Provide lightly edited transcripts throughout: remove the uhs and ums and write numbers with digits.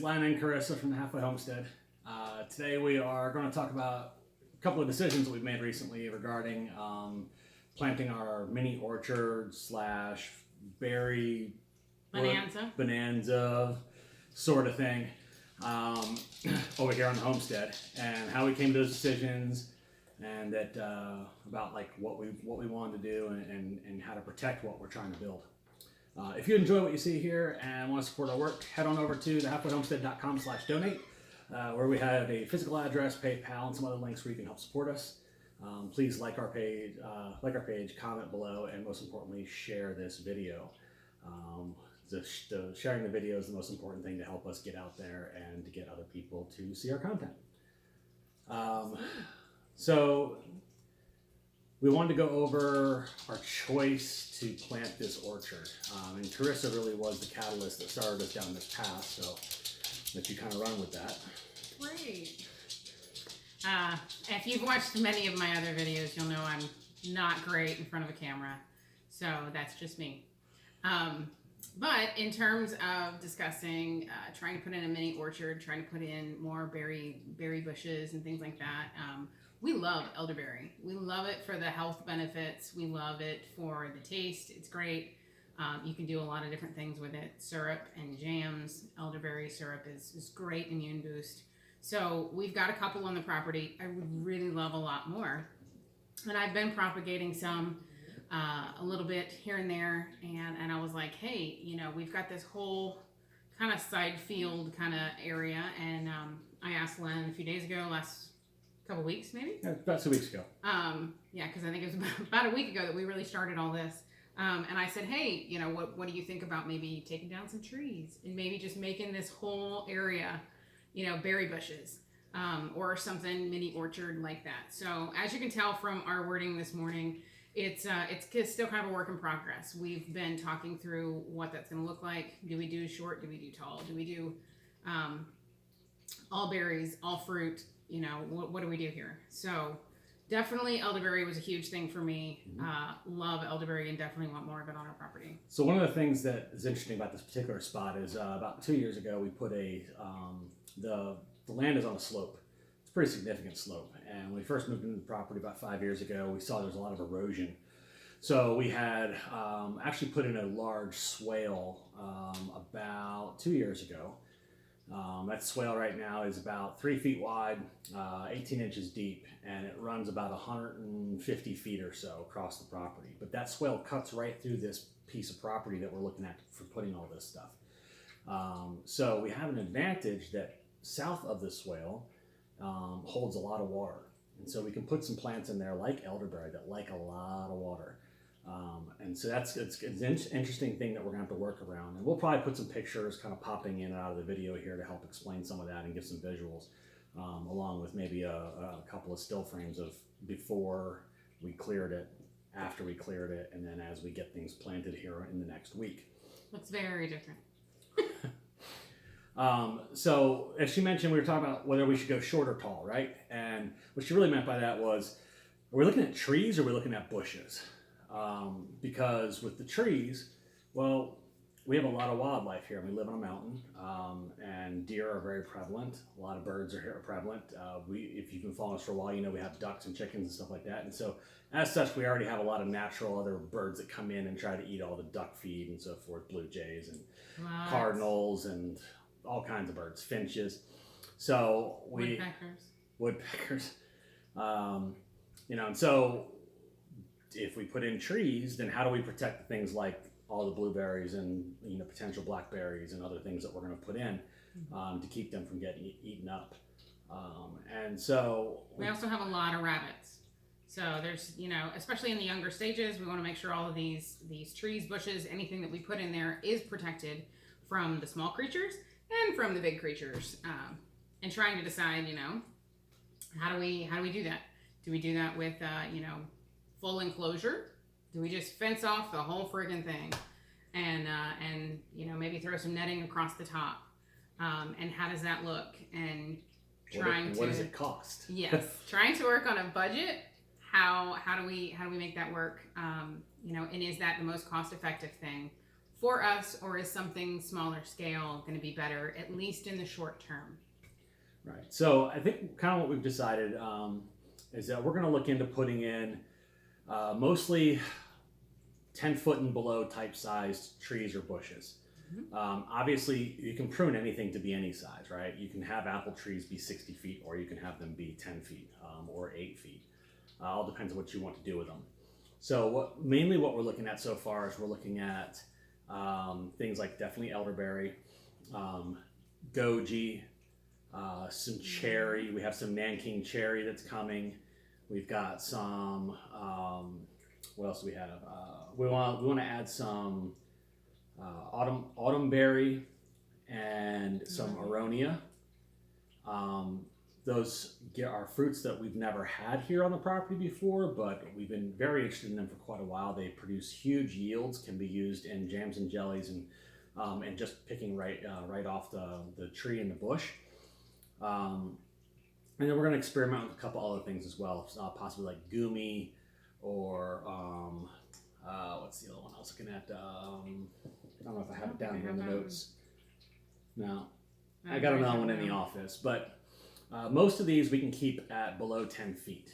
Len and Carissa from the Halfway Homestead. Today we are going to talk about a couple of decisions that we've made recently regarding planting our mini orchard slash berry bonanza sort of thing over here on the homestead, and how we came to those decisions, and that about like what we wanted to do and how to protect what we're trying to build. If you enjoy what you see here and want to support our work, head on over to thehalfwayhomestead.com/donate, where we have a physical address, PayPal, and some other links where you can help support us. Please like our page, comment below, and most importantly, share this video. Sharing the video is the most important thing to help us get out there and to get other people to see our content. So we wanted to go over our choice to plant this orchard. And Carissa really was the catalyst that started us down this path, so let you kind of run with that. Great. If you've watched many of my other videos, you'll know I'm not great in front of a camera, so that's just me. But in terms of discussing trying to put in a mini orchard, trying to put in more berry bushes and things like that, we love elderberry. We love it for the health benefits. We love it for the taste. It's great. You can do a lot of different things with it. Syrup and jams. Elderberry syrup is great immune boost. So we've got a couple on the property. I would really love a lot more. And I've been propagating some a little bit here and there. And I was like, hey, we've got this whole kind of side field kind of area. And I asked Len a few days ago, last couple weeks maybe? Yeah, about 2 weeks ago. Yeah, because I think it was about a week ago that we really started all this. And I said, hey, what do you think about maybe taking down some trees and maybe just making this whole area, berry bushes, or something mini orchard like that. So as you can tell from our wording this morning, it's still kind of a work in progress. We've been talking through what that's going to look like. Do we do short? Do we do tall? Do we do all berries, all fruit? What do we do here? So definitely elderberry was a huge thing for me. Love elderberry and definitely want more of it on our property. So one of the things that is interesting about this particular spot is about 2 years ago we put the land is on a slope. It's a pretty significant slope. And when we first moved into the property about 5 years ago, we saw there was a lot of erosion. So we had actually put in a large swale about 2 years ago. That swale right now is about 3 feet wide, 18 inches deep, and it runs about 150 feet or so across the property. But that swale cuts right through this piece of property that we're looking at for putting all this stuff. So we have an advantage that south of the swale holds a lot of water. And so we can put some plants in there like elderberry that like a lot of water. And so it's an interesting thing that we're going to have to work around. And we'll probably put some pictures kind of popping in and out of the video here to help explain some of that and give some visuals, along with maybe a couple of still frames of before we cleared it, after we cleared it, and then as we get things planted here in the next week. Looks very different. So as she mentioned, we were talking about whether we should go short or tall, right? And what she really meant by that was, are we looking at trees or are we looking at bushes? Because with the trees, well, we have a lot of wildlife here. We live on a mountain, and deer are very prevalent. A lot of birds are here prevalent. If you've been following us for a while, we have ducks and chickens and stuff like that. And so as such, we already have a lot of natural other birds that come in and try to eat all the duck feed and so forth, blue jays and cardinals and all kinds of birds, finches. So woodpeckers. And so if we put in trees, then how do we protect things like all the blueberries and potential blackberries and other things that we're going to put in to keep them from getting eaten up? And so we also have a lot of rabbits. So there's especially in the younger stages, we want to make sure all of these trees, bushes, anything that we put in there is protected from the small creatures and from the big creatures. And trying to decide, how do we do that? Do we do that with full enclosure? Do we just fence off the whole friggin' thing and maybe throw some netting across the top? And how does that look? And what does it cost? Yes, trying to work on a budget. How do we make that work? And is that the most cost effective thing for us, or is something smaller scale going to be better, at least in the short term? Right. So I think kind of what we've decided is that we're going to look into putting in mostly 10-foot and below type sized trees or bushes. Obviously, you can prune anything to be any size, right? You can have apple trees be 60 feet, or you can have them be 10 feet or 8 feet. All depends on what you want to do with them. So mainly what we're looking at so far is we're looking at things like definitely elderberry, goji, some cherry. We have some Nanking cherry that's coming. We've got some, what else do we have? We want to add some autumn berry and some aronia. Those are fruits that we've never had here on the property before, but we've been very interested in them for quite a while. They produce huge yields, can be used in jams and jellies, and just picking right off the tree and the bush. And then we're going to experiment with a couple other things as well, possibly like gumi, or what's the other one I was looking at? I don't know if I have it down here in the notes. No, I got another one in the office, but most of these we can keep at below 10 feet,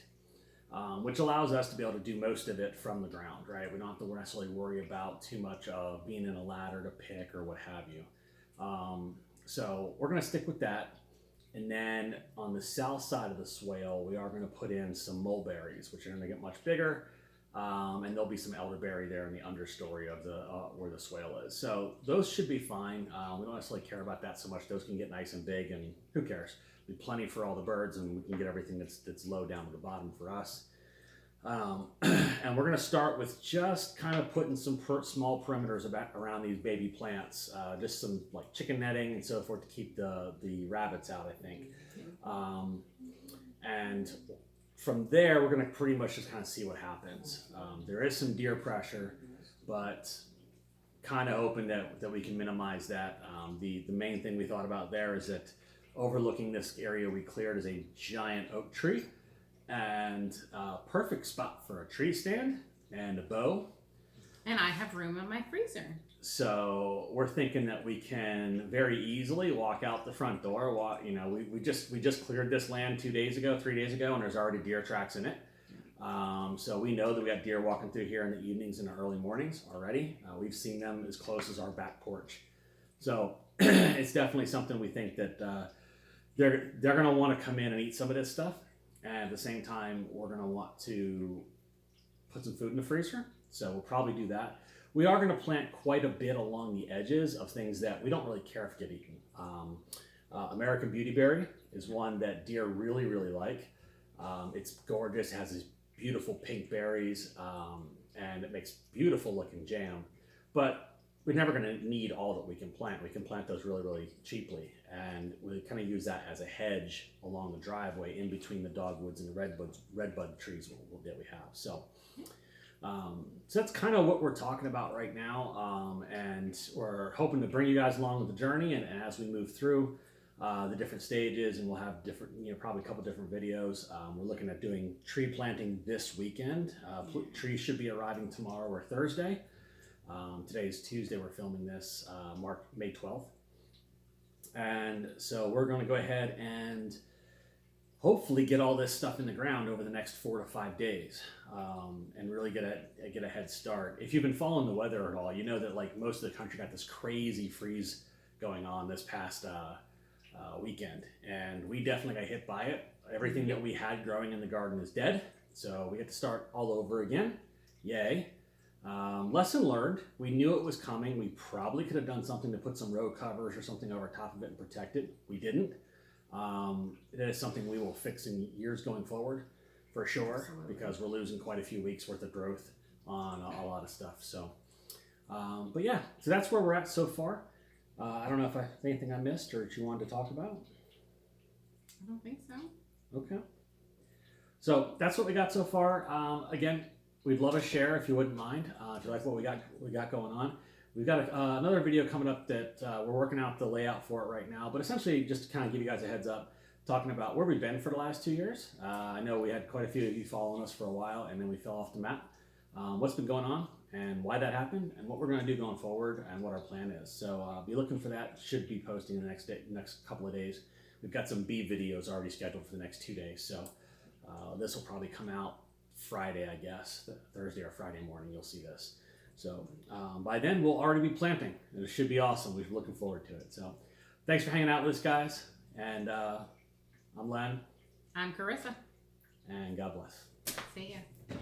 which allows us to be able to do most of it from the ground, right? We don't have to necessarily worry about too much of being in a ladder to pick or what have you. So we're going to stick with that. And then on the south side of the swale, we are going to put in some mulberries, which are going to get much bigger. And there'll be some elderberry there in the understory of the where the swale is. So those should be fine. We don't necessarily care about that so much. Those can get nice and big, and who cares? Be plenty for all the birds, and we can get everything that's low down to the bottom for us. And we're going to start with just kind of putting some small perimeters around these baby plants, just some like chicken netting and so forth to keep the rabbits out, I think. And from there, we're going to pretty much just kind of see what happens. There is some deer pressure, but kind of hoping that we can minimize that. The main thing we thought about there is that overlooking this area we cleared is a giant oak tree, and perfect spot for a tree stand and a bow. And I have room in my freezer. So we're thinking that we can very easily walk out the front door. We just cleared this land 3 days ago, and there's already deer tracks in it. So we know that we got deer walking through here in the evenings and the early mornings already. We've seen them as close as our back porch. So it's definitely something we think that they're going to want to come in and eat some of this stuff. And at the same time, we're going to want to put some food in the freezer. So we'll probably do that. We are going to plant quite a bit along the edges of things that we don't really care if get eaten. American Beautyberry is one that deer really, really like. It's gorgeous, it has these beautiful pink berries, and it makes beautiful looking jam. But we're never going to need all that we can plant. We can plant those really, really cheaply. And we kind of use that as a hedge along the driveway in between the dogwoods and the redbud trees that we have. So that's kind of what we're talking about right now. And we're hoping to bring you guys along with the journey. And as we move through the different stages, and we'll have different, probably a couple different videos. We're looking at doing tree planting this weekend. Trees should be arriving tomorrow or Thursday. Today is Tuesday, we're filming this, May 12th. And so we're going to go ahead and hopefully get all this stuff in the ground over the next 4 to 5 days, and really get a head start. If you've been following the weather at all, you know that like most of the country got this crazy freeze going on this past weekend, and we definitely got hit by it. Everything that we had growing in the garden is dead, so we get to start all over again. Yay. Lesson learned. We knew it was coming. We probably could have done something to put some row covers or something over top of it and protect it. We didn't. It is something we will fix in years going forward, for sure. Absolutely. Because we're losing quite a few weeks worth of growth on a lot of stuff. So, but yeah, so that's where we're at so far. I don't know if anything I missed or that you wanted to talk about. I don't think so. Okay. So that's what we got so far. Again, we'd love a share if you wouldn't mind. If you like what we got going on. We've got another video coming up that we're working out the layout for it right now, but essentially just to kind of give you guys a heads up, talking about where we've been for the last 2 years. I know we had quite a few of you following us for a while, and then we fell off the map. What's been going on, and why that happened and what we're going to do going forward and what our plan is. So be looking for that. Should be posting the next couple of days. We've got some bee videos already scheduled for the next 2 days. So this will probably come out Friday, I guess. Thursday or Friday morning, you'll see this. So by then, we'll already be planting, and it should be awesome. We're looking forward to it. So thanks for hanging out with us, guys. And I'm Len. I'm Carissa. And God bless. See ya.